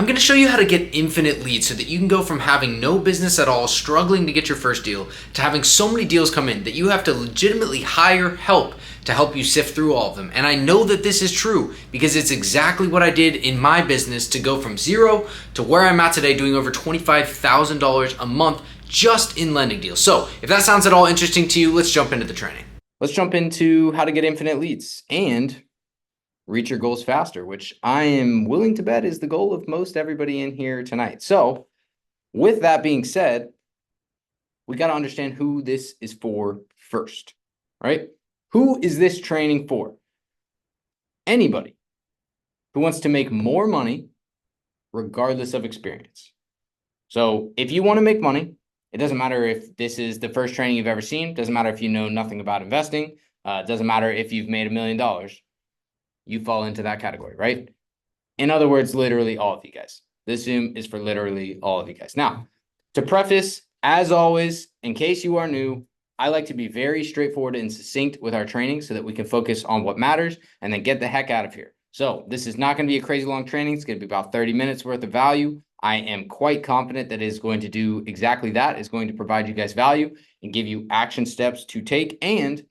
I'm going to show you how to get infinite leads so that you can go from having no business at all, struggling to get your first deal, to having so many deals come in that you have to legitimately hire help to help you sift through all of them. And I know that this is true because it's exactly what I did in my business to go from zero to where I'm at today, doing over $25,000 a month just in lending deals. So if that sounds at all interesting to you, let's jump into the training. Let's jump into how to get infinite leads and reach your goals faster, which I am willing to bet is the goal of most everybody in here tonight. So with that being said, we got to understand who this is for first, right? Who is this training for? Anybody who wants to make more money regardless of experience. So if you want to make money, it doesn't matter if this is the first training you've ever seen. It doesn't matter if you know nothing about investing. It doesn't matter if you've made $1 million. You fall into that category, right? In other words, literally all of you guys. This Zoom is for literally all of you guys. Now, to preface, as always, in case you are new, I like to be very straightforward and succinct with our training so that we can focus on what matters and then get the heck out of here. So this is not going to be a crazy long training. It's going to be about 30 minutes worth of value. I am quite confident that it is going to do exactly that. It's going to provide you guys value and give you action steps to take. And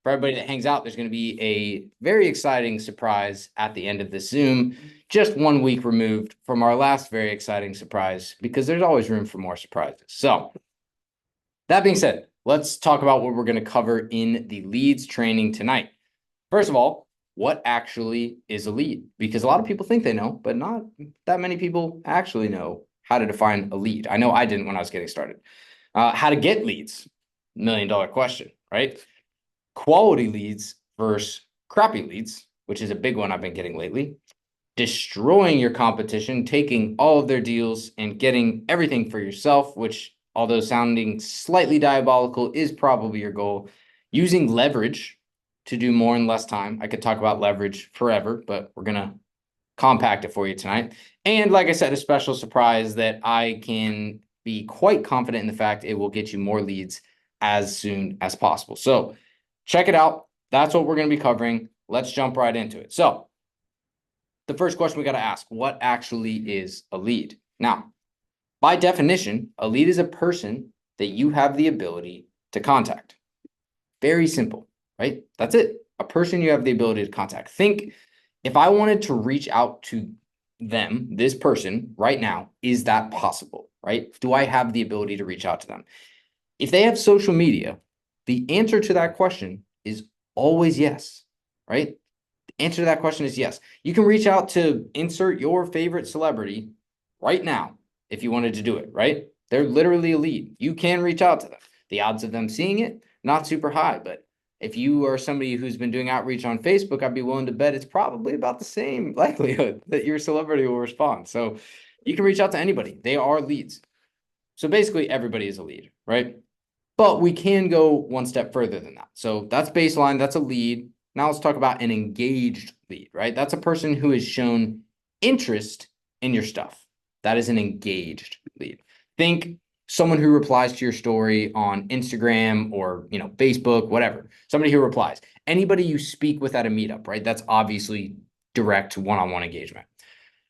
for everybody that hangs out, there's going to be a very exciting surprise at the end of this Zoom, just 1 week removed from our last very exciting surprise, because there's always room for more surprises. So that being said, let's talk about what we're going to cover in the leads training tonight. First of all, what actually is a lead? Because a lot of people think they know, but not that many people actually know how to define a lead. I know I didn't when I was getting started. How to get leads, $1 million question, right? Quality leads versus crappy leads, which is a big one I've been getting lately. Destroying your competition, taking all of their deals and getting everything for yourself, which, although sounding slightly diabolical, is probably your goal. Using leverage to do more in less time. I could talk about leverage forever, but we're going to compact it for you tonight. And like I said, a special surprise that I can be quite confident in the fact it will get you more leads as soon as possible. So check it out. That's what we're going to be covering. Let's jump right into it. So the first question we got to ask, what actually is a lead? Now, by definition, a lead is a person that you have the ability to contact. Very simple, right? That's it. A person you have the ability to contact. Think, if I wanted to reach out to them, this person right now, is that possible, right? Do I have the ability to reach out to them? If they have social media, the answer to that question is always yes, right? The answer to that question is yes. You can reach out to insert your favorite celebrity right now if you wanted to do it, right? They're literally a lead. You can reach out to them. The odds of them seeing it, not super high, but if you are somebody who's been doing outreach on Facebook, I'd be willing to bet it's probably about the same likelihood that your celebrity will respond. So you can reach out to anybody. They are leads. So basically everybody is a lead, right? But we can go one step further than that. So that's baseline. That's a lead. Now let's talk about an engaged lead, right? That's a person who has shown interest in your stuff. That is an engaged lead. Think someone who replies to your story on Instagram or, Facebook, whatever. Somebody who replies. Anybody you speak with at a meetup, right? That's obviously direct one-on-one engagement.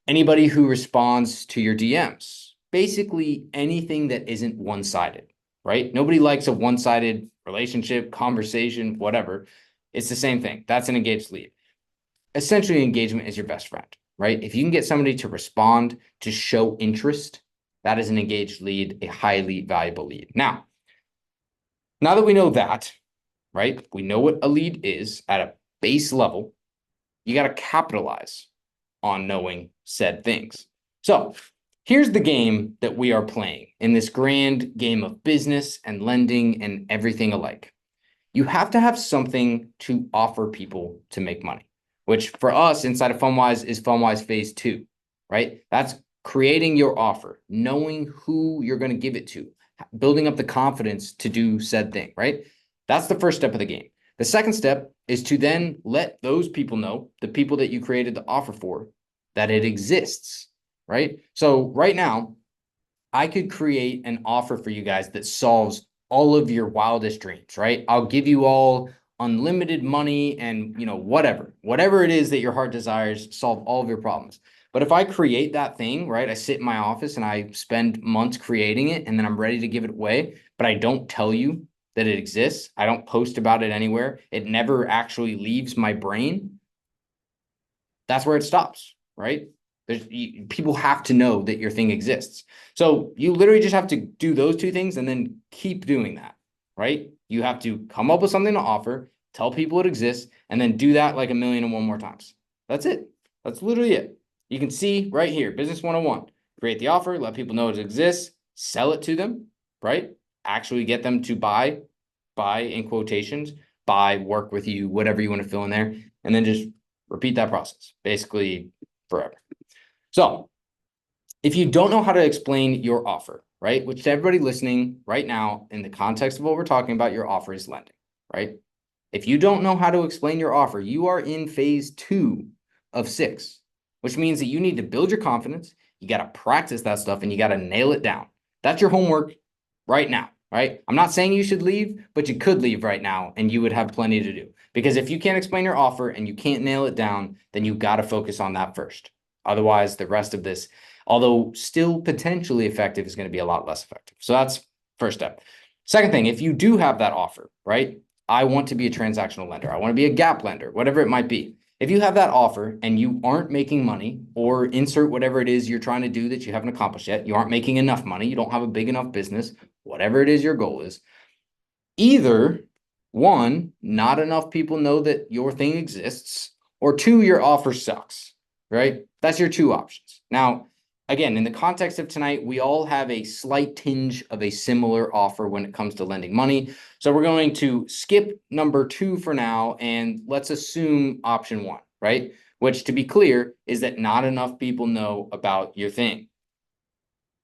Anybody who responds to your DMs. Basically anything that isn't one-sided, right? Nobody likes a one-sided relationship, conversation, whatever. It's the same thing. That's an engaged lead. Essentially, engagement is your best friend, right? If you can get somebody to respond, to show interest, that is an engaged lead, a highly valuable lead. Now that we know that, right? We know what a lead is at a base level. You got to capitalize on knowing said things. So here's the game that we are playing in this grand game of business and lending and everything alike. You have to have something to offer people to make money, which for us inside of FunWise is FunWise Phase 2, right? That's creating your offer, knowing who you're going to give it to, building up the confidence to do said thing, right? That's the first step of the game. The second step is to then let those people know, the people that you created the offer for, that it exists, right? So right now, I could create an offer for you guys that solves all of your wildest dreams, right? I'll give you all unlimited money and, whatever it is that your heart desires, solve all of your problems. But if I create that thing, right, I sit in my office and I spend months creating it and then I'm ready to give it away, but I don't tell you that it exists. I don't post about it anywhere. It never actually leaves my brain. That's where it stops, right? People have to know that your thing exists. So you literally just have to do those two things and then keep doing that, right? You have to come up with something to offer, tell people it exists, and then do that like 1,000,001 more times. That's it. That's literally it. You can see right here, Business 101. Create the offer, let people know it exists, sell it to them, right? Actually get them to buy in quotations, buy, work with you, whatever you want to fill in there, and then just repeat that process basically forever. So if you don't know how to explain your offer, right, which to everybody listening right now in the context of what we're talking about, your offer is lending, right? If you don't know how to explain your offer, you are in phase 2 of 6, which means that you need to build your confidence. You got to practice that stuff and you got to nail it down. That's your homework right now, right? I'm not saying you should leave, but you could leave right now and you would have plenty to do. Because if you can't explain your offer and you can't nail it down, then you got to focus on that first. Otherwise, the rest of this, although still potentially effective, is going to be a lot less effective. So that's first step. Second thing, if you do have that offer, right? I want to be a transactional lender. I want to be a gap lender, whatever it might be. If you have that offer and you aren't making money, or insert whatever it is you're trying to do that you haven't accomplished yet, you aren't making enough money, you don't have a big enough business, whatever it is your goal is, either one, not enough people know that your thing exists, or two, your offer sucks, right? That's your two options. Now, again, in the context of tonight, we all have a slight tinge of a similar offer when it comes to lending money. So we're going to skip number 2 for now, and let's assume option 1, right? Which, to be clear, is that not enough people know about your thing.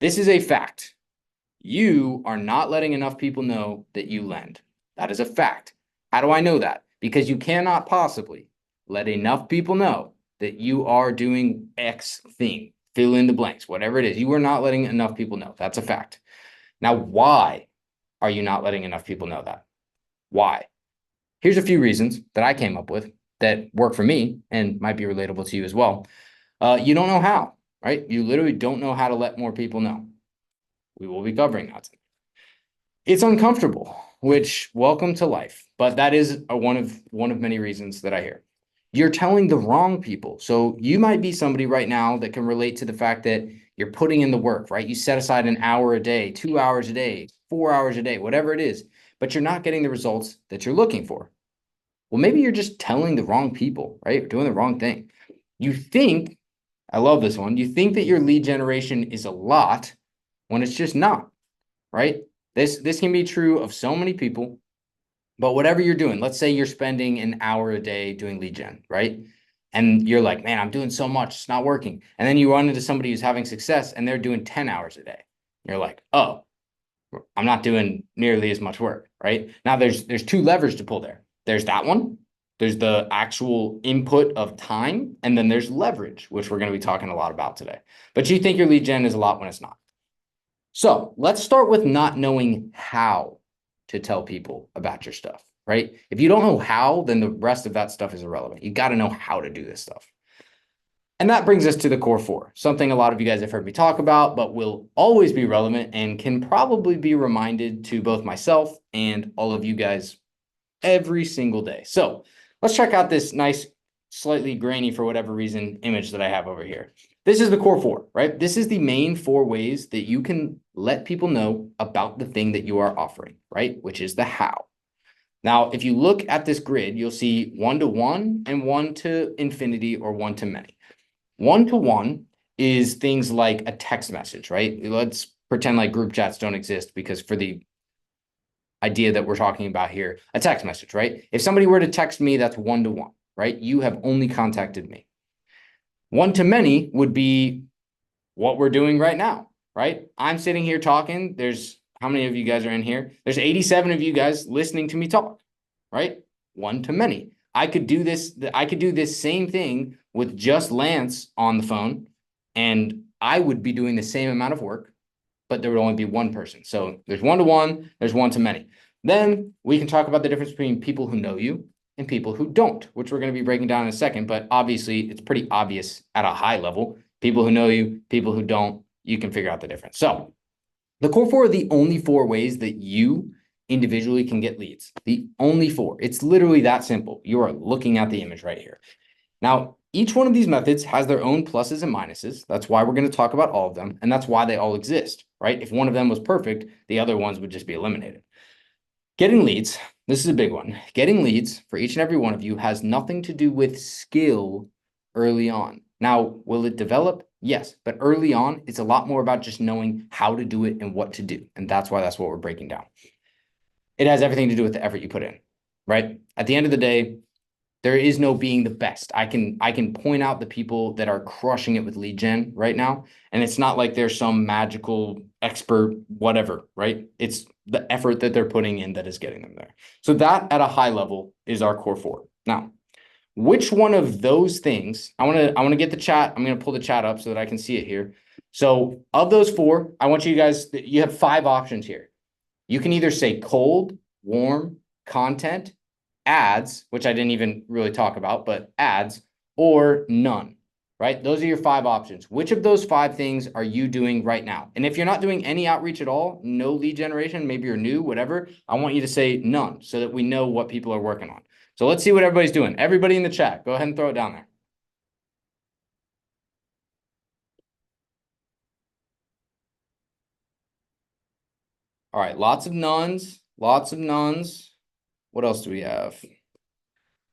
This is a fact. You are not letting enough people know that you lend. That is a fact. How do I know that? Because you cannot possibly let enough people know that you are doing X thing. Fill in the blanks, whatever it is. You are not letting enough people know. That's a fact. Now, why are you not letting enough people know that? Why? Here's a few reasons that I came up with that work for me and might be relatable to you as well. You don't know how, right? You literally don't know how to let more people know. We will be covering that. It's uncomfortable, which welcome to life, but that is one of many reasons that I hear. You're telling the wrong people. So you might be somebody right now that can relate to the fact that you're putting in the work, right? You set aside an hour a day, 2 hours a day, 4 hours a day, whatever it is, but you're not getting the results that you're looking for. Well, maybe you're just telling the wrong people, right? You're doing the wrong thing. You think, I love this one, you think that your lead generation is a lot when it's just not, right? This can be true of so many people, but whatever you're doing, let's say you're spending an hour a day doing lead gen, right? And you're like, man, I'm doing so much, it's not working. And then you run into somebody who's having success and they're doing 10 hours a day. You're like, oh, I'm not doing nearly as much work, right? Now there's 2 levers to pull there. There's that one. There's the actual input of time, and then there's leverage, which we're going to be talking a lot about today. But you think your lead gen is a lot when it's not. So let's start with not knowing how to tell people about your stuff, right? If you don't know how, then the rest of that stuff is irrelevant. You got to know how to do this stuff. And that brings us to the core 4, something a lot of you guys have heard me talk about, but will always be relevant and can probably be reminded to both myself and all of you guys every single day. So let's check out this nice, slightly grainy for whatever reason image that I have over here. This is the core 4, right? This is the main 4 ways that you can let people know about the thing that you are offering, right? Which is the how. Now, if you look at this grid, you'll see 1-to-1 and 1-to-infinity or 1-to-many. 1-to-1 is things like a text message, right? Let's pretend like group chats don't exist, because for the idea that we're talking about here, a text message, right? If somebody were to text me, that's 1-to-1, right? You have only contacted me. 1-to-many would be what we're doing right now, right? I'm sitting here talking. There's, how many of you guys are in here? There's 87 of you guys listening to me talk, right? 1-to-many. I could do this same thing with just Lance on the phone, and I would be doing the same amount of work, but there would only be one person. So there's 1-to-1, there's 1-to-many. Then we can talk about the difference between people who know you and people who don't, which we're going to be breaking down in a second. But obviously, it's pretty obvious at a high level. People who know you, people who don't, you can figure out the difference. So the core four are the only four ways that you individually can get leads. The only four. It's literally that simple. You are looking at the image right here. Now, each one of these methods has their own pluses and minuses. That's why we're going to talk about all of them. And that's why they all exist, right? If one of them was perfect, the other ones would just be eliminated. Getting leads, this is a big one. Getting leads for each and every one of you has nothing to do with skill early on. Now, will it develop? Yes, but early on, it's a lot more about just knowing how to do it and what to do. And that's what we're breaking down. It has everything to do with the effort you put in, right? At the end of the day, there is no being the best. I can point out the people that are crushing it with lead gen right now. And it's not like they're some magical expert, whatever, right? It's the effort that they're putting in that is getting them there. So that at a high level is our core four. Now, which one of those things, I want to get the chat. I'm going to pull the chat up so that I can see it here. So of those four, I want you guys, you have 5 options here. You can either say cold, warm, content, ads, which I didn't even really talk about, but ads, or none, right? Those are your 5 options. Which of those 5 things are you doing right now? And if you're not doing any outreach at all, no lead generation, maybe you're new, whatever, I want you to say none so that we know what people are working on. So let's see what everybody's doing. Everybody in the chat, go ahead and throw it down there. All right, lots of nones, lots of nones. What else do we have?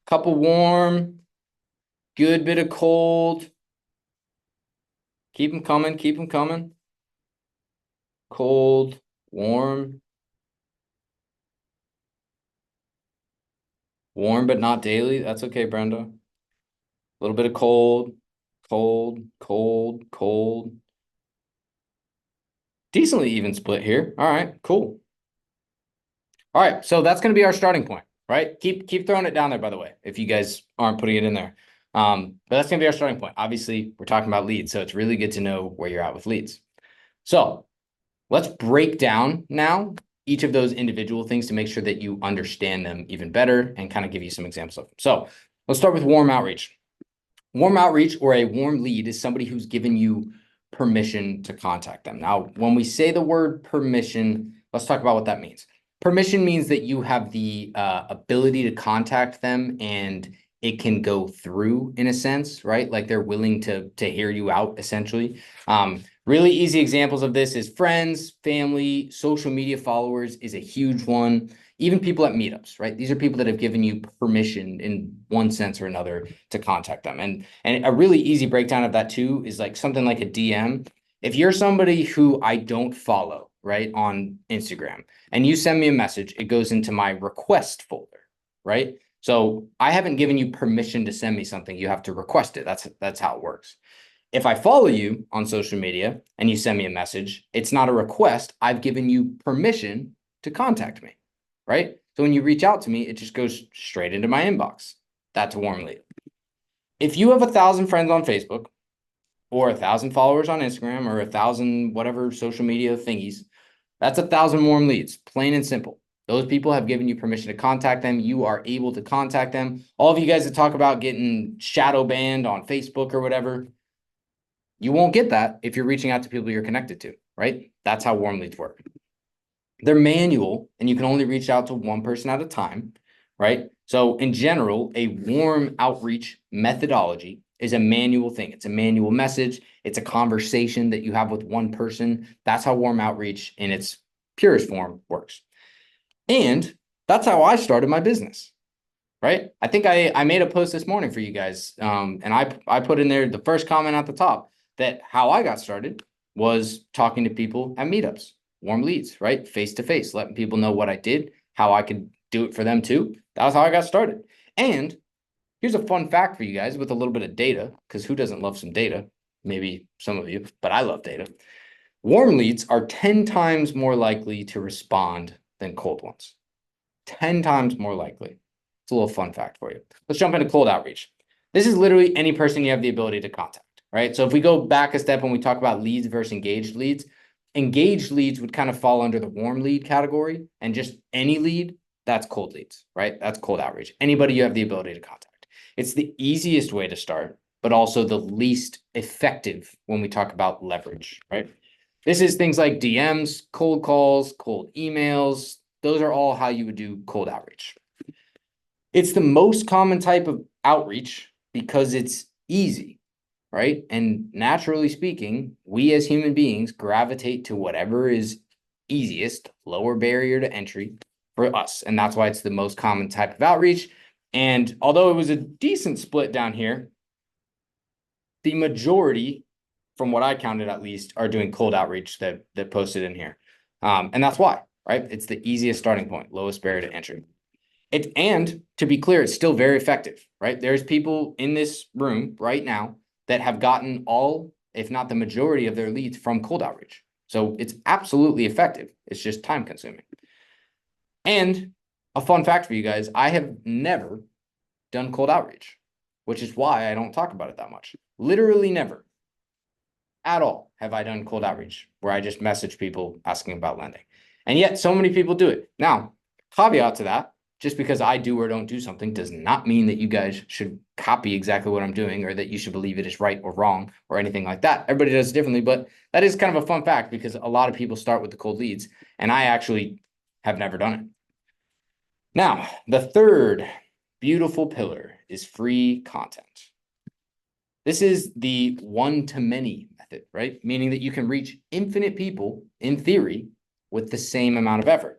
Couple warm, good bit of cold. Keep them coming, keep them coming. Cold, warm. Warm, but not daily. That's okay, Brenda. A little bit of cold, cold, cold, cold. Decently even split here. All right, cool. All right, so that's going to be our starting point, right? Keep throwing it down there, by the way, if you guys aren't putting it in there. But that's going to be our starting point. Obviously, we're talking about leads, so it's really good to know where you're at with leads. So let's break down now each of those individual things to make sure that you understand them even better and kind of give you some examples of them. So let's start with warm outreach. Warm outreach or a warm lead is somebody who's given you permission to contact them. Now, when we say the word permission, let's talk about what that means. Permission means that you have the ability to contact them and it can go through in a sense, right? Like they're willing to hear you out essentially. Really easy examples of this is friends, family, social media followers is a huge one. Even people at meetups, right? These are people that have given you permission in one sense or another to contact them. And a really easy breakdown of that too is like something like a DM. If you're somebody who I don't follow, right, on Instagram, and you send me a message, it goes into my request folder, right? So I haven't given you permission to send me something. You have to request it. That's how it works. If I follow you on social media and you send me a message, it's not a request. I've given you permission to contact me, right? So when you reach out to me, it just goes straight into my inbox. That's a warm lead. If you have 1,000 friends on Facebook or 1,000 followers on Instagram or 1,000 whatever social media thingies, that's 1,000 warm leads, plain and simple. Those people have given you permission to contact them. You are able to contact them. All of you guys that talk about getting shadow banned on Facebook or whatever, you won't get that if you're reaching out to people you're connected to, right? That's how warm leads work. They're manual and you can only reach out to one person at a time, right? So in general, a warm outreach methodology is a manual thing. It's a manual message. It's a conversation that you have with one person. That's how warm outreach in its purest form works. And that's how I started my business, right? I think I made a post this morning for you guys. And I put in there the first comment at the top that how I got started was talking to people at meetups, warm leads, right? Face to face, letting people know what I did, how I could do it for them too. That was how I got started. And here's a fun fact for you guys with a little bit of data, because who doesn't love some data? Maybe some of you, but I love data. Warm leads are 10 times more likely to respond than cold ones. 10 times more likely. It's a little fun fact for you. Let's jump into cold outreach. This is literally any person you have the ability to contact, right? So if we go back a step when we talk about leads versus engaged leads would kind of fall under the warm lead category, and just any lead, that's cold leads, right? That's cold outreach. Anybody you have the ability to contact. It's the easiest way to start. but also the least effective when we talk about leverage, right? This is things like DMs, cold calls, cold emails. Those are all how you would do cold outreach. It's the most common type of outreach because it's easy, right? And naturally speaking, we as human beings gravitate to whatever is easiest, lower barrier to entry for us. And that's why it's the most common type of outreach. And although it was a decent split down here, the majority, from what I counted at least, are doing cold outreach that posted in here. And that's why, right? It's the easiest starting point, lowest barrier to entry. And to be clear, it's still very effective, right? There's people in this room right now that have gotten all, if not the majority of their leads from cold outreach. So it's absolutely effective. It's just time consuming. And a fun fact for you guys, I have never done cold outreach, which is why I don't talk about it that much. Literally never at all have I done cold outreach where I just message people asking about lending. And yet so many people do it. Now, caveat to that, just because I do or don't do something does not mean that you guys should copy exactly what I'm doing or that you should believe it is right or wrong or anything like that. Everybody does it differently, but that is kind of a fun fact because a lot of people start with the cold leads and I actually have never done it. Now, the third beautiful pillar is free content. This is the one-to-many method, right? Meaning that you can reach infinite people in theory with the same amount of effort.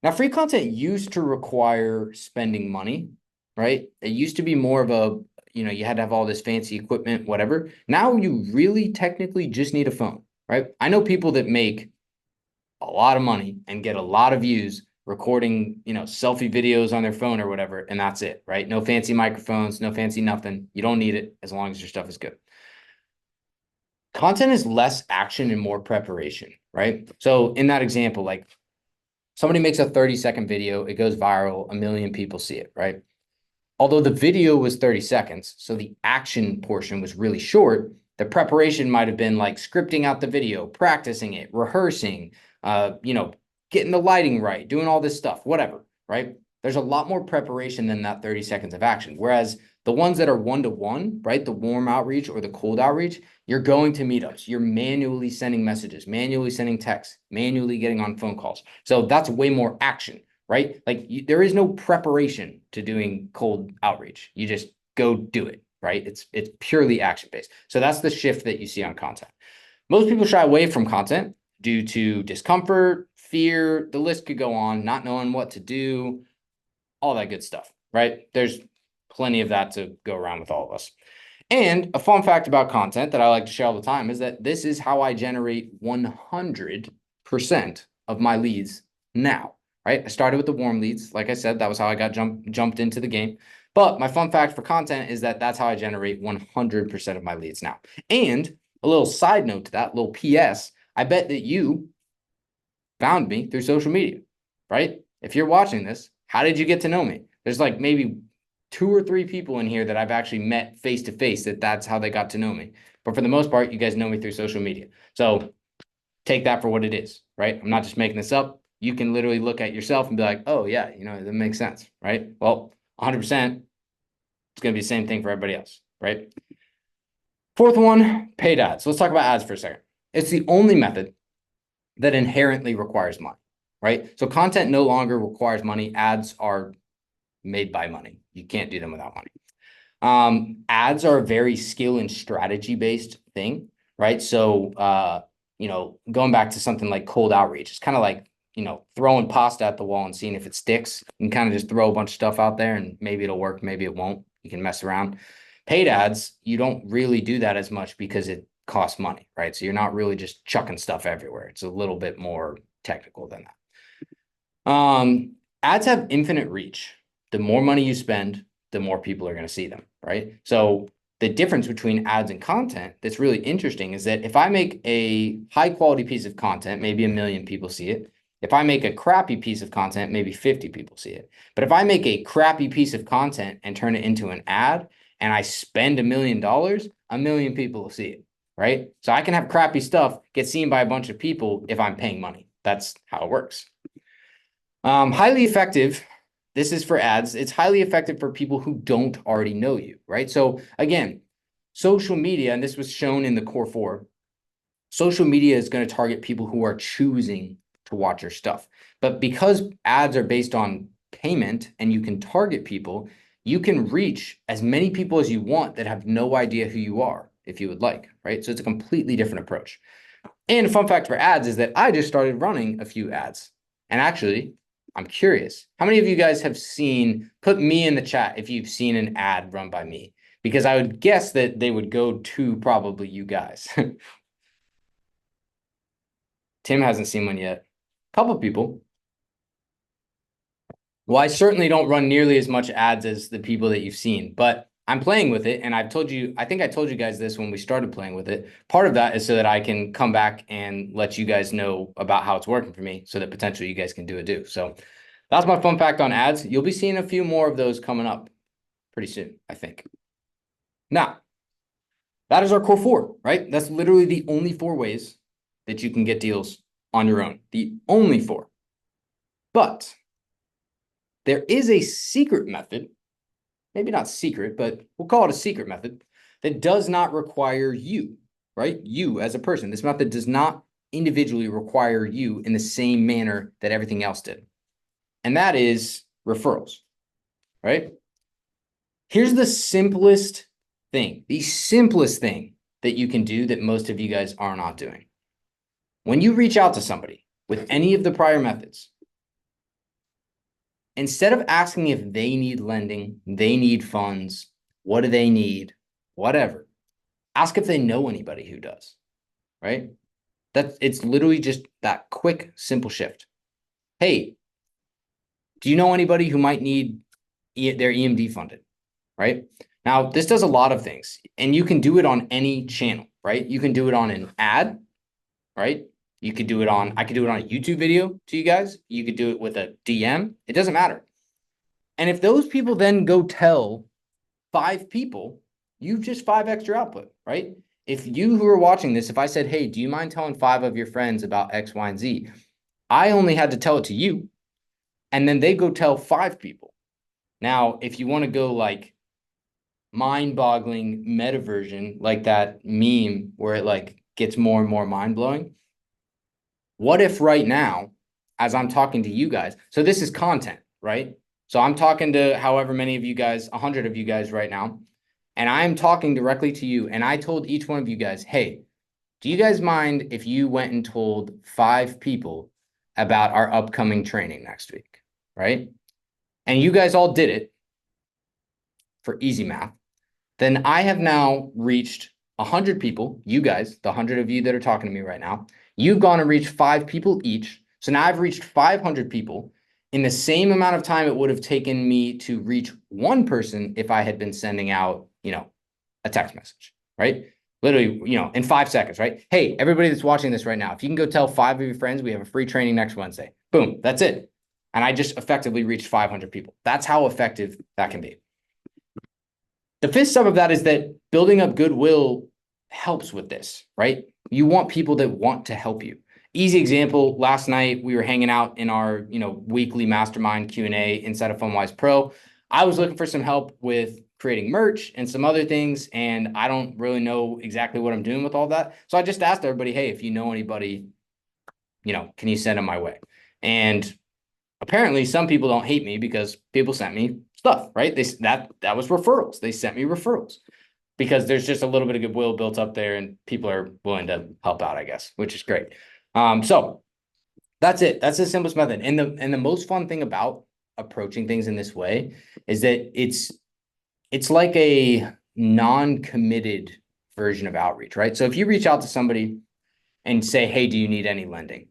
Now, free content used to require spending money, right? It used to be more of a, you had to have all this fancy equipment, whatever. Now you really technically just need a phone, right? I know people that make a lot of money and get a lot of views recording, selfie videos on their phone or whatever, and that's it, right? No fancy microphones, no fancy nothing. You don't need it as long as your stuff is good. Content is less action and more preparation, right? So in that example, like somebody makes a 30-second video, it goes viral, 1 million people see it, right? Although the video was 30 seconds, so the action portion was really short, the preparation might have been like scripting out the video, practicing it, rehearsing, getting the lighting right, doing all this stuff, whatever, right? There's a lot more preparation than that 30 seconds of action. Whereas the ones that are one-to-one, right? The warm outreach or the cold outreach, you're going to meetups, you're manually sending messages, manually sending texts, manually getting on phone calls. So that's way more action, right? Like there is no preparation to doing cold outreach. You just go do it, right? It's purely action-based. So that's the shift that you see on content. Most people shy away from content due to discomfort, fear, the list could go on, not knowing what to do, all that good stuff, right? There's plenty of that to go around with all of us. And a fun fact about content that I like to share all the time is that this is how I generate 100% of my leads now, right? I started with the warm leads. Like I said, that was how I got jumped into the game. But my fun fact for content is that that's how I generate 100% of my leads now. And a little side note to that, little PS, I bet that you found me through social media, right? If you're watching this, how did you get to know me? There's like maybe 2 or 3 people in here that I've actually met face to face that's how they got to know me. But for the most part, you guys know me through social media. So take that for what it is, right? I'm not just making this up. You can literally look at yourself and be like, oh yeah, that makes sense, right? Well, 100%, it's going to be the same thing for everybody else, right? Fourth one, paid ads. Let's talk about ads for a second. It's the only method that inherently requires money, right? So content no longer requires money. Ads are made by money. You can't do them without money. Ads are a very skill and strategy based thing, right? So, going back to something like cold outreach, it's kind of like, throwing pasta at the wall and seeing if it sticks. You can kind of just throw a bunch of stuff out there and maybe it'll work, maybe it won't. You can mess around. Paid ads, you don't really do that as much because it costs money, right? So you're not really just chucking stuff everywhere. It's a little bit more technical than that. Ads have infinite reach. The more money you spend, the more people are going to see them, right? So the difference between ads and content that's really interesting is that if I make a high quality piece of content, maybe 1 million people see it. If I make a crappy piece of content, maybe 50 people see it. But if I make a crappy piece of content and turn it into an ad and I spend $1 million, 1 million people will see it, right? So I can have crappy stuff get seen by a bunch of people if I'm paying money. That's how it works. Highly effective this is for ads. It's highly effective for people who don't already know you, right? So again, social media, and this was shown in the core four, social media is going to target people who are choosing to watch your stuff. But because ads are based on payment and you can target people, you can reach as many people as you want that have no idea who you are if you would like, right? So it's a completely different approach. And a fun fact for ads is that I just started running a few ads. And actually, I'm curious, how many of you guys have seen, put me in the chat if you've seen an ad run by me, because I would guess that they would go to probably you guys. Tim hasn't seen one yet. A couple people. Well, I certainly don't run nearly as much ads as the people that you've seen, but I'm playing with it. And I've told you, I think I told you guys this when we started playing with it. Part of that is so that I can come back and let you guys know about how it's working for me so that potentially you guys can do it too. So that's my fun fact on ads. You'll be seeing a few more of those coming up pretty soon, I think. Now, that is our core four, right? That's literally the only four ways that you can get deals on your own. The only four. But there is a secret method, maybe not secret, but we'll call it a secret method that does not require you, right? You as a person. This method does not individually require you in the same manner that everything else did. And that is referrals, right? Here's the simplest thing that you can do that most of you guys are not doing. When you reach out to somebody with any of the prior methods, instead of asking if they need lending, they need funds, what do they need, whatever, ask if they know anybody who does, right? It's literally just that quick, simple shift. Hey, do you know anybody who might need their EMD funded, right? Now, this does a lot of things, and you can do it on any channel, right? You can do it on an ad, right? You could do it on, I could do it on a YouTube video to you guys. You could do it with a DM. It doesn't matter. And if those people then go tell 5 people, you've just 5 extra output, right? If you who are watching this, if I said, hey, do you mind telling 5 of your friends about X, Y, and Z? I only had to tell it to you. And then they go tell 5 people. Now, if you want to go like mind-boggling meta version, like that meme where it like gets more and more mind-blowing, what if right now, as I'm talking to you guys, so this is content, right? So I'm talking to however many of you guys, 100 of you guys right now, and I'm talking directly to you. And I told each one of you guys, hey, do you guys mind if you went and told 5 people about our upcoming training next week, right? And you guys all did it for easy math. Then I have now reached 100 people, you guys, the 100 of you that are talking to me right now. You've gone and reached 5 people each. So now I've reached 500 people in the same amount of time it would have taken me to reach one person if I had been sending out, a text message, right? Literally, in 5 seconds, right? Hey, everybody that's watching this right now, if you can go tell 5 of your friends, we have a free training next Wednesday. Boom, that's it. And I just effectively reached 500 people. That's how effective that can be. The 5th step of that is that building up goodwill helps with this, right? You want people that want to help you. Easy example, last night we were hanging out in our, weekly mastermind Q&A inside of FunWise Pro. I was looking for some help with creating merch and some other things, and I don't really know exactly what I'm doing with all that. So I just asked everybody, hey, if you know anybody, can you send them my way? And apparently some people don't hate me because people sent me stuff, right? That was referrals. They sent me referrals because there's just a little bit of goodwill built up there and people are willing to help out, I guess, which is great. So that's it. That's the simplest method. And the most fun thing about approaching things in this way is that it's like a non-committed version of outreach, right? So if you reach out to somebody and say, hey, do you need any lending?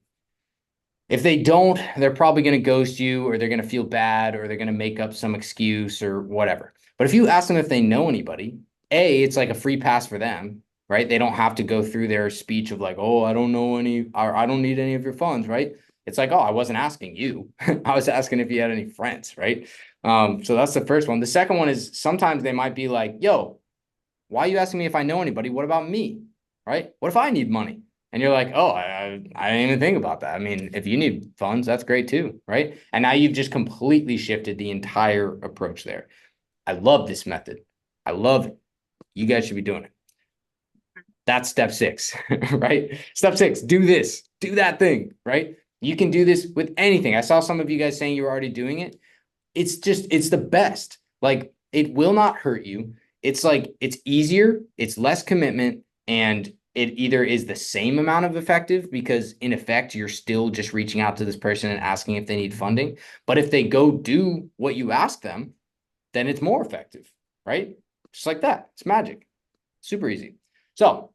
If they don't, they're probably going to ghost you, or they're going to feel bad, or they're going to make up some excuse or whatever. But if you ask them if they know anybody, it's like a free pass for them, right? They don't have to go through their speech of like, oh, I don't know any, or I don't need any of your funds, right? It's like, oh, I wasn't asking you. I was asking if you had any friends, right? So that's the first one. The second one is sometimes they might be like, yo, why are you asking me if I know anybody? What about me, right? What if I need money? And you're like, oh, I didn't even think about that. I mean, if you need funds, that's great too, right? And now you've just completely shifted the entire approach there. I love this method. I love it. You guys should be doing it. That's step 6, right? Step 6, do this, do that thing, right? You can do this with anything. I saw some of you guys saying you were already doing it. It's the best. Like, it will not hurt you. It's like, it's easier, it's less commitment, and it either is the same amount of effective because in effect, you're still just reaching out to this person and asking if they need funding. But if they go do what you ask them, then it's more effective, right? Just like that. It's magic. Super easy. So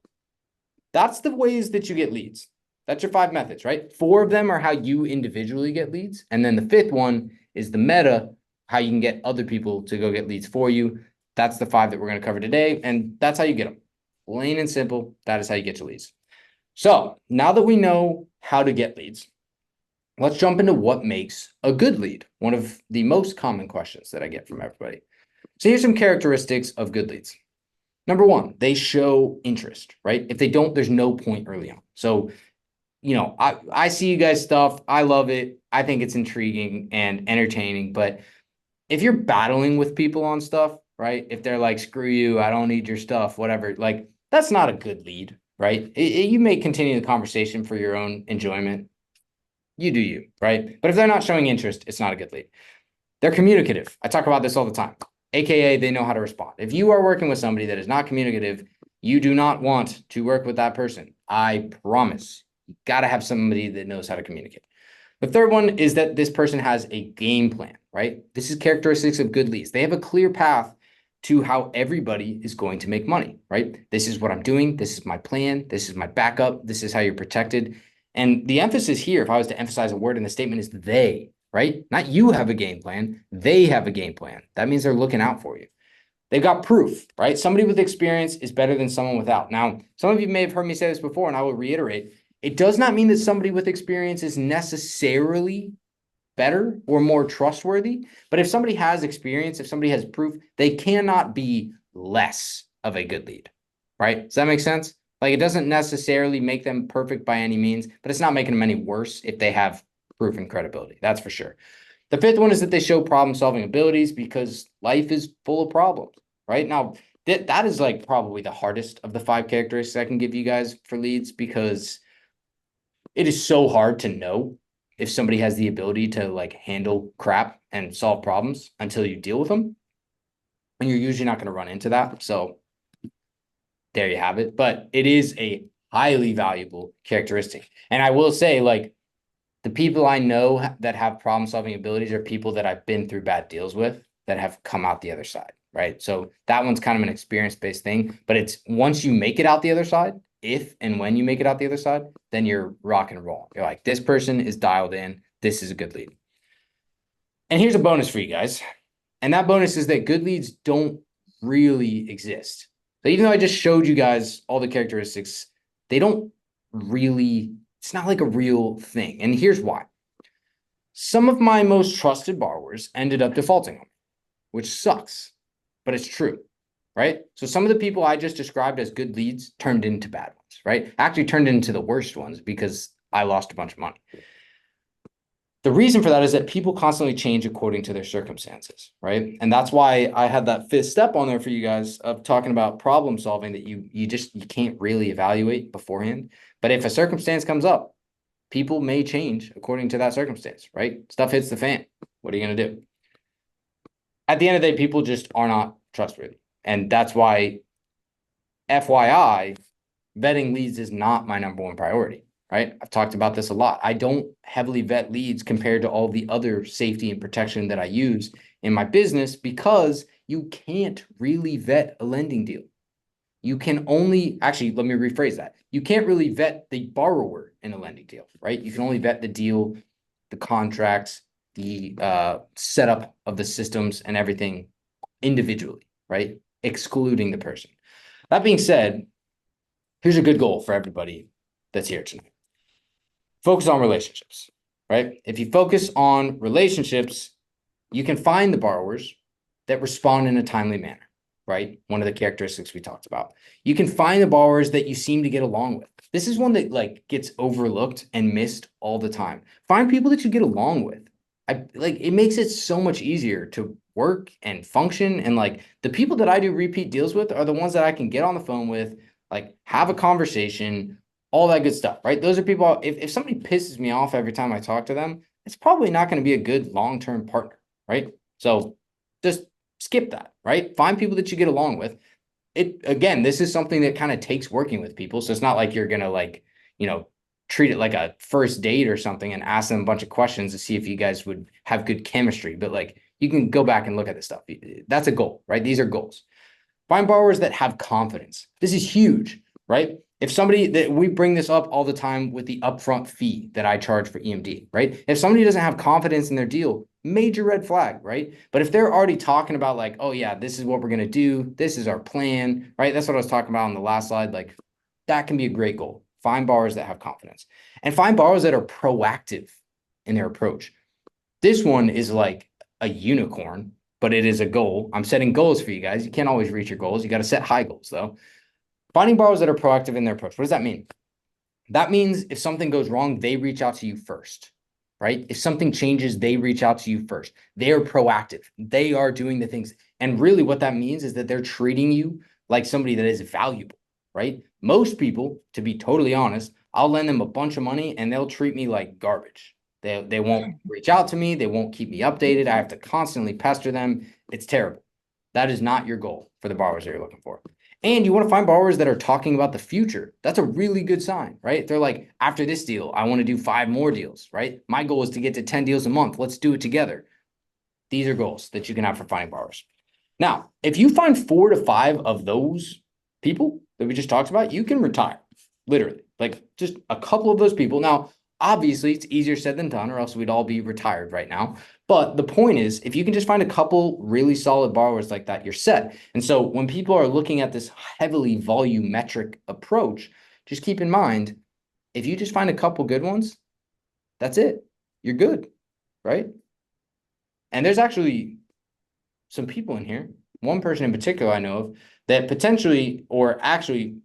that's the ways that you get leads. That's your 5 methods, right? 4 of them are how you individually get leads. And then the 5th one is the meta, how you can get other people to go get leads for you. That's the 5 that we're going to cover today. And that's how you get them. Plain and simple. That is how you get your leads. So now that we know how to get leads, let's jump into what makes a good lead. One of the most common questions that I get from everybody. So here's some characteristics of good leads. Number 1, they show interest, right? If they don't, there's no point early on. So, I see you guys stuff. I love it. I think it's intriguing and entertaining. But if you're battling with people on stuff, right? If they're like, screw you, I don't need your stuff, whatever, like, that's not a good lead, right? You may continue the conversation for your own enjoyment. You do you, right? But if they're not showing interest, it's not a good lead. They're communicative. I talk about this all the time. AKA, they know how to respond. If you are working with somebody that is not communicative, you do not want to work with that person. I promise. You got to have somebody that knows how to communicate. The third one is that this person has a game plan, right? This is characteristics of good leads. They have a clear path to how everybody is going to make money, right? This is what I'm doing. This is my plan. This is my backup. This is how you're protected. And the emphasis here, if I was to emphasize a word in the statement, is they, right? Not you have a game plan. They have a game plan. That means they're looking out for you. They've got proof, right? Somebody with experience is better than someone without. Now, some of you may have heard me say this before, and I will reiterate. It does not mean that somebody with experience is necessarily better or more trustworthy. But if somebody has experience, if somebody has proof, they cannot be less of a good lead, right? Does that make sense? Like, it doesn't necessarily make them perfect by any means, but it's not making them any worse if they have proof and credibility. That's for sure. The 5th one is that they show problem-solving abilities because life is full of problems, right? Now, that is like probably the hardest of the 5 characteristics I can give you guys for leads, because it is so hard to know if somebody has the ability to like handle crap and solve problems until you deal with them. And you're usually not going to run into that. So there you have it. But it is a highly valuable characteristic. And I will say, like, the people I know that have problem solving abilities are people that I've been through bad deals with that have come out the other side, right? So that one's kind of an experience-based thing, but it's once you make it out the other side, if and when you make it out the other side, then you're rock and roll. You're like, this person is dialed in. This is a good lead. And here's a bonus for you guys. And that bonus is that good leads don't really exist. So even though I just showed you guys all the characteristics, they don't really, it's not like a real thing. And here's why. Some of my most trusted borrowers ended up defaulting on me, which sucks, but it's true, right? So some of the people I just described as good leads turned into bad ones, right? Actually turned into the worst ones because I lost a bunch of money. The reason for that is that people constantly change according to their circumstances, right? And that's why I had that 5th step on there for you guys of talking about problem solving that you can't really evaluate beforehand. But if a circumstance comes up, people may change according to that circumstance, right? Stuff hits the fan. What are you going to do? At the end of the day, people just are not trustworthy. And that's why, FYI, vetting leads is not my number 1 priority. Right? I've talked about this a lot. I don't heavily vet leads compared to all the other safety and protection that I use in my business, because you can't really vet a lending deal. You can only, actually, let me rephrase that. You can't really vet the borrower in a lending deal, right? You can only vet the deal, the contracts, the setup of the systems and everything individually, right? Excluding the person. That being said, here's a good goal for everybody that's here tonight. Focus on relationships, right? If you focus on relationships, you can find the borrowers that respond in a timely manner. right? One of the characteristics we talked about. You can find the borrowers that you seem to get along with. This is one that like gets overlooked and missed all the time. Find people that you get along with. It makes it so much easier to work and function. And like the people that I do repeat deals with are the ones that I can get on the phone with, like have a conversation, all that good stuff, right? Those are people, if somebody pisses me off every time I talk to them, it's probably not going to be a good long-term partner, right? So just skip that, right? Find people that you get along with. Again, this is something that kind of takes working with people. So it's not like you're going to like, treat it like a first date or something and ask them a bunch of questions to see if you guys would have good chemistry. But like, you can go back and look at this stuff. That's a goal, right? These are goals. Find borrowers that have confidence. This is huge, right? If somebody that we bring this up all the time with the upfront fee that I charge for EMD, right? If somebody doesn't have confidence in their deal, major red flag, right? But if they're already talking about like, oh yeah, this is what we're going to do. This is our plan, right? That's what I was talking about on the last slide. Like that can be a great goal. Find borrowers that have confidence and find borrowers that are proactive in their approach. This one is like a unicorn, but it is a goal. I'm setting goals for you guys. You can't always reach your goals. You got to set high goals though. Finding borrowers that are proactive in their approach. What does that mean? That means if something goes wrong, they reach out to you first, right? If something changes, they reach out to you first. They are proactive. They are doing the things. And really what that means is that they're treating you like somebody that is valuable, right? Most people, to be totally honest, I'll lend them a bunch of money and they'll treat me like garbage. They won't reach out to me. They won't keep me updated. I have to constantly pester them. It's terrible. That is not your goal for the borrowers that you're looking for. And you want to find borrowers that are talking about the future. That's a really good sign, right? They're like, after this deal, I want to do 5 more deals, right? My goal is to get to 10 deals a month. Let's do it together. These are goals that you can have for finding borrowers. Now, if you find 4 to 5 of those people that we just talked about, you can retire, literally. Like just a couple of those people. Now, obviously, it's easier said than done, or else we'd all be retired right now. But the point is, if you can just find a couple really solid borrowers like that, you're set. And so when people are looking at this heavily volumetric approach, just keep in mind, if you just find a couple good ones, that's it. You're good, right? And there's actually some people in here, one person in particular I know of, that potentially or actually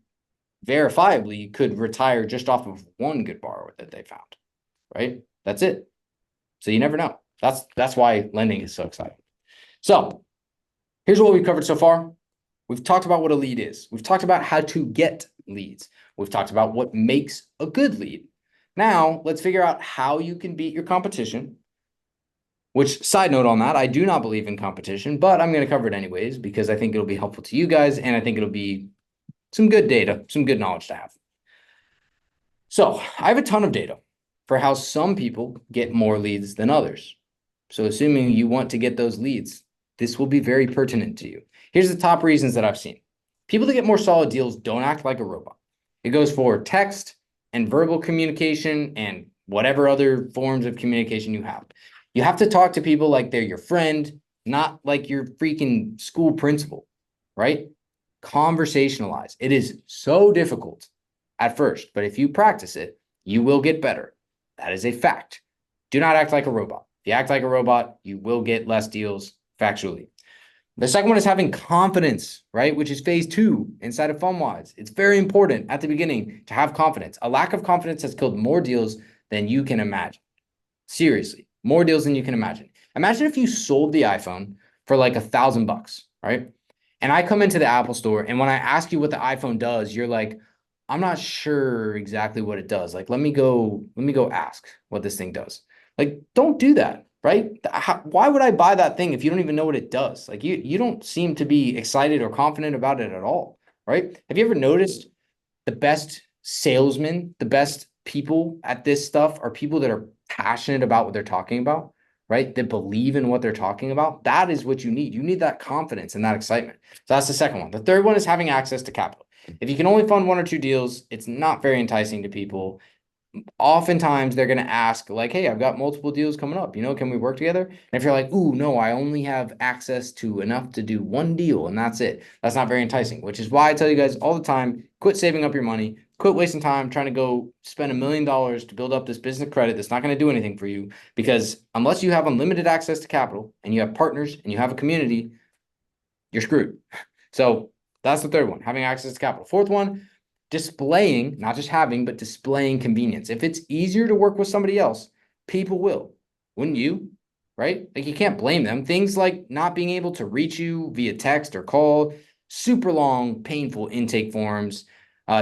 verifiably could retire just off of one good borrower that they found, right? That's it. So you never know. That's why lending is so exciting. So here's what we've covered so far. We've talked about what a lead is. We've talked about how to get leads. We've talked about what makes a good lead. Now let's figure out how you can beat your competition. Which, side note on that, I do not believe in competition, but I'm going to cover it anyways because I think it'll be helpful to you guys and I think it'll be some good data, some good knowledge to have. So I have a ton of data for how some people get more leads than others. So assuming you want to get those leads, this will be very pertinent to you. Here's the top reasons that I've seen. People that get more solid deals don't act like a robot. It goes for text and verbal communication and whatever other forms of communication you have. You have to talk to people like they're your friend, not like your freaking school principal, right? Conversationalize. It is so difficult at first, but if you practice it, you will get better. That is a fact. Do not act like a robot. If you act like a robot, you will get less deals factually. The second one is having confidence, right? Which is phase 2 inside of FunWise. It's very important at the beginning to have confidence. A lack of confidence has killed more deals than you can imagine. Seriously, more deals than you can imagine. Imagine if you sold the iPhone for like $1,000, right? And I come into the Apple store and when I ask you what the iPhone does, you're like, I'm not sure exactly what it does. Like, let me go ask what this thing does. Like, don't do that, right? Why would I buy that thing if you don't even know what it does? Like, you don't seem to be excited or confident about it at all, right? Have you ever noticed the best salesmen, the best people at this stuff are people that are passionate about what they're talking about, right? That believe in what they're talking about. That is what you need. You need that confidence and that excitement. So that's the second one. The third one is having access to capital. If you can only fund 1 or 2 deals, it's not very enticing to people. Oftentimes they're going to ask like, hey, I've got multiple deals coming up, can we work together? And if you're like, ooh, no, I only have access to enough to do 1 deal and that's it. That's not very enticing, which is why I tell you guys all the time, quit saving up your money, quit wasting time trying to go spend $1 million to build up this business credit that's not going to do anything for you, because unless you have unlimited access to capital and you have partners and you have a community, you're screwed. So that's the third one, having access to capital. Fourth one, displaying, not just having, but displaying convenience. If it's easier to work with somebody else, people will. Wouldn't you? Right? Like you can't blame them. Things like not being able to reach you via text or call, super long, painful intake forms,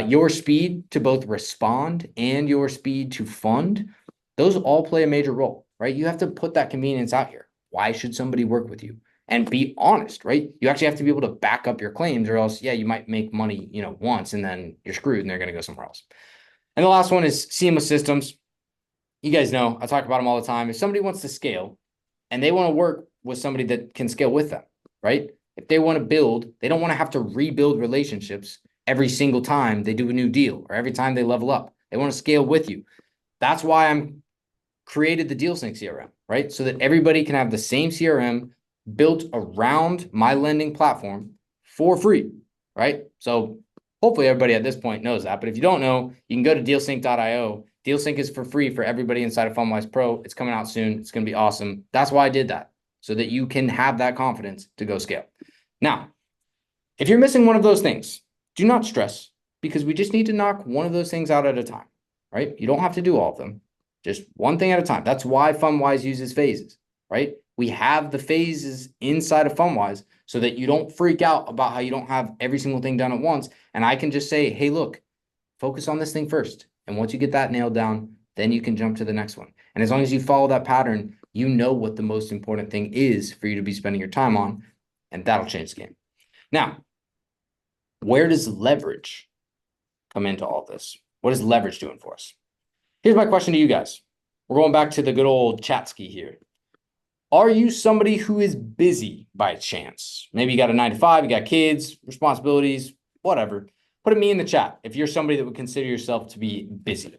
your speed to both respond and your speed to fund, those all play a major role, right? You have to put that convenience out here. Why should somebody work with you? And be honest, right? You actually have to be able to back up your claims, or else, yeah, you might make money, once and then you're screwed and they're going to go somewhere else. And the last one is seamless systems. You guys know, I talk about them all the time. If somebody wants to scale and they want to work with somebody that can scale with them, right? If they want to build, they don't want to have to rebuild relationships every single time they do a new deal or every time they level up. They want to scale with you. That's why I'm created the DealSync CRM, right? So that everybody can have the same CRM built around my lending platform for free, right? So hopefully everybody at this point knows that. But if you don't know, you can go to dealsync.io. DealSync is for free for everybody inside of FundWise Pro. It's coming out soon. It's going to be awesome. That's why I did that, so that you can have that confidence to go scale. Now, if you're missing one of those things, do not stress, because we just need to knock one of those things out at a time, right? You don't have to do all of them. Just one thing at a time. That's why FundWise uses phases, right? We have the phases inside of FundWise so that you don't freak out about how you don't have every single thing done at once. And I can just say, hey, look, focus on this thing first. And once you get that nailed down, then you can jump to the next one. And as long as you follow that pattern, you know what the most important thing is for you to be spending your time on, and that'll change the game. Now, where does leverage come into all this? What is leverage doing for us? Here's my question to you guys. We're going back to the good old chat ski here. Are you somebody who is busy by chance? Maybe you got a 9-to-5, you got kids, responsibilities, whatever. Put me in the chat if you're somebody that would consider yourself to be busy.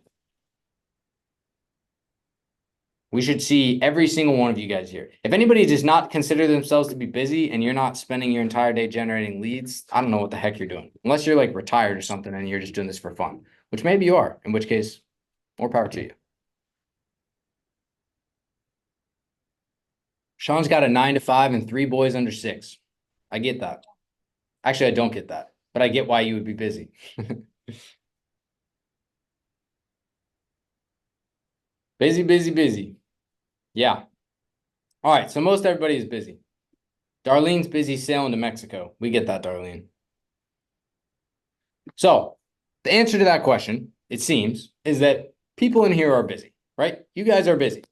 We should see every single one of you guys here. If anybody does not consider themselves to be busy and you're not spending your entire day generating leads, I don't know what the heck you're doing. Unless you're like retired or something and you're just doing this for fun, which maybe you are, in which case, more power to you. Sean's got a 9-to-5 and 3 boys under 6. I get that. Actually, I don't get that, but I get why you would be busy. Busy, busy, busy. Yeah. All right. So most everybody is busy. Darlene's busy sailing to Mexico. We get that, Darlene. So the answer to that question, it seems, is that people in here are busy, right? You guys are busy.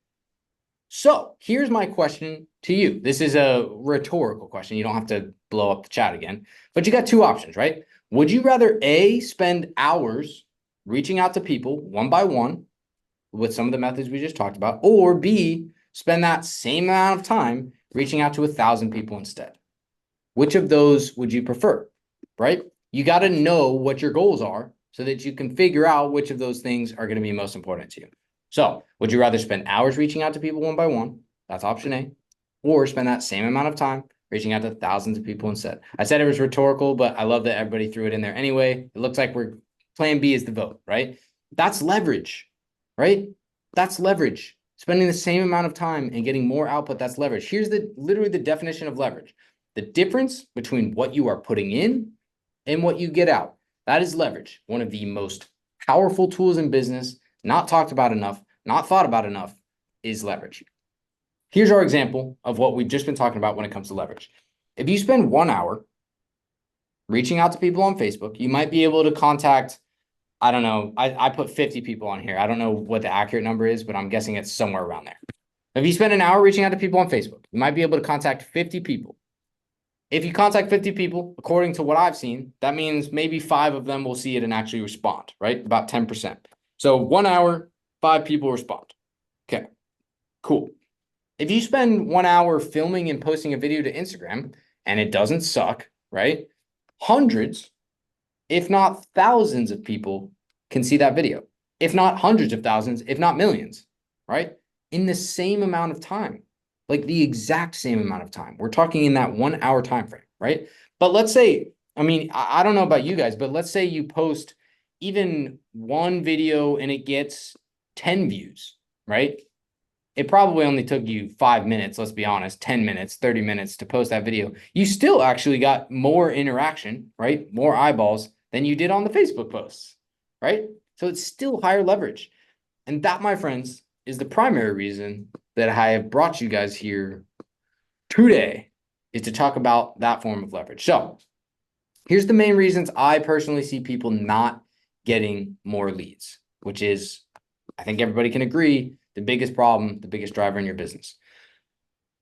So here's my question to you. This is a rhetorical question. You don't have to blow up the chat again, but you got two options, right? Would you rather A, spend hours reaching out to people one by one with some of the methods we just talked about, or B, spend that same amount of time reaching out to 1,000 people instead? Which of those would you prefer, right? You got to know what your goals are so that you can figure out which of those things are going to be most important to you. So would you rather spend hours reaching out to people one by one? That's option A. Or spend that same amount of time reaching out to thousands of people instead? I said it was rhetorical, but I love that everybody threw it in there anyway. It looks like plan B is the vote, right? That's leverage, right? That's leverage. Spending the same amount of time and getting more output, that's leverage. Here's literally the definition of leverage. The difference between what you are putting in and what you get out. That is leverage. One of the most powerful tools in business, not talked about enough, not thought about enough, is leverage. Here's our example of what we've just been talking about when it comes to leverage. If you spend 1 hour reaching out to people on Facebook, you might be able to contact, I don't know, I put 50 people on here. I don't know what the accurate number is, but I'm guessing it's somewhere around there. If you spend an hour reaching out to people on Facebook, you might be able to contact 50 people. If you contact 50 people, according to what I've seen, that means maybe 5 of them will see it and actually respond, right? About 10%. So 1 hour, 5 people respond. Okay, cool. If you spend 1 hour filming and posting a video to Instagram and it doesn't suck, right? Hundreds, if not thousands of people can see that video. If not hundreds of thousands, if not millions, right? In the same amount of time, like the exact same amount of time. We're talking in that 1 hour time frame, right? But let's say, I mean, I don't know about you guys, but let's say you post even one video and it gets 10 views, right? it probably only took you 5 minutes, let's be honest, 10 minutes, 30 minutes to post that video. You still actually got more interaction, right? More eyeballs than you did on the Facebook posts, right? So it's still higher leverage. And that, my friends, is the primary reason that I have brought you guys here today, is to talk about that form of leverage. So here's the main reasons I personally see people not getting more leads, which is, I think everybody can agree, the biggest problem, the biggest driver in your business.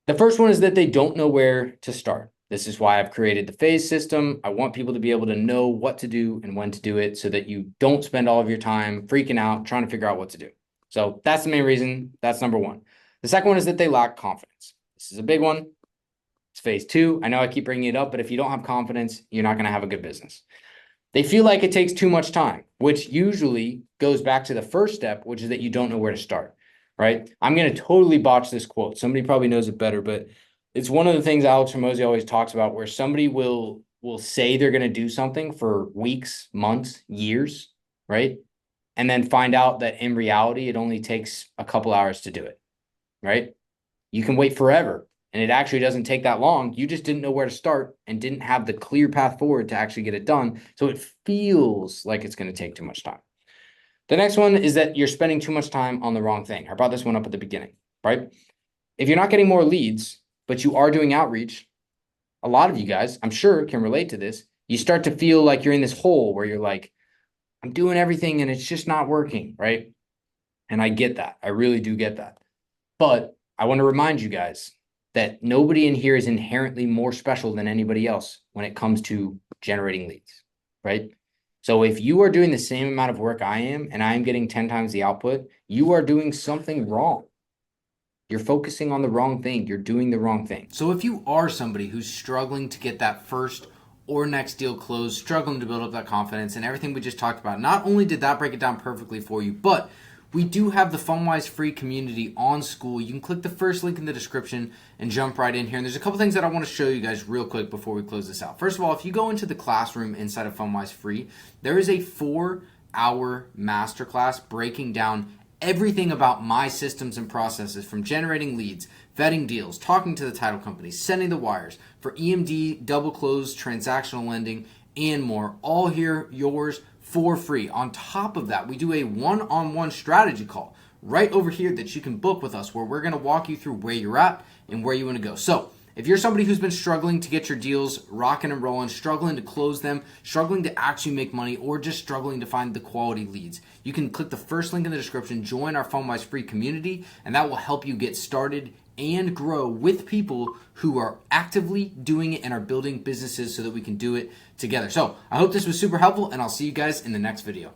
The first one is that they don't know where to start. This is why I've created the phase system. I want people to be able to know what to do and when to do it so that you don't spend all of your time freaking out, trying to figure out what to do. So that's the main reason. That's number one. The second one is that they lack confidence. This is a big one. It's phase two. I know I keep bringing it up, but if you don't have confidence, you're not going to have a good business. They feel like it takes too much time, which usually goes back to the first step, which is that you don't know where to start, right? I'm going to totally botch this quote. Somebody probably knows it better, but it's one of the things Alex Hormozi always talks about, where somebody will say they're going to do something for weeks, months, years, right? And then find out that in reality, it only takes a couple hours to do it, right? You can wait forever, and it actually doesn't take that long. You just didn't know where to start and didn't have the clear path forward to actually get it done. So it feels like it's going to take too much time. The next one is that you're spending too much time on the wrong thing. I brought this one up at the beginning, right? If you're not getting more leads, but you are doing outreach, a lot of you guys, I'm sure, can relate to this. You start to feel like you're in this hole where you're like, I'm doing everything and it's just not working, right? And I get that. I really do get that. But I want to remind you guys that nobody in here is inherently more special than anybody else when it comes to generating leads, right? So if you are doing the same amount of work I am, and I am getting 10 times the output, you are doing something wrong. You're focusing on the wrong thing. You're doing the wrong thing. So if you are somebody who's struggling to get that first or next deal closed, struggling to build up that confidence and everything we just talked about, not only did that break it down perfectly for you, but we do have the FunWise free community on Skool. You can click the first link in the description and jump right in here. And there's a couple things that I want to show you guys real quick before we close this out. First of all, if you go into the classroom inside of FunWise free, there is a 4-hour masterclass breaking down everything about my systems and processes, from generating leads, vetting deals, talking to the title companies, sending the wires, for EMD, double close, transactional lending, and more, all here yours for free. On top of that, we do a one-on-one strategy call right over here that you can book with us, where we're going to walk you through where you're at and where you want to go. So if you're somebody who's been struggling to get your deals rocking and rolling, struggling to close them, struggling to actually make money, or just struggling to find the quality leads, you can click the first link in the description, join our FunWise free community, and that will help you get started and grow with people who are actively doing it and are building businesses so that we can do it together. So I hope this was super helpful, and I'll see you guys in the next video.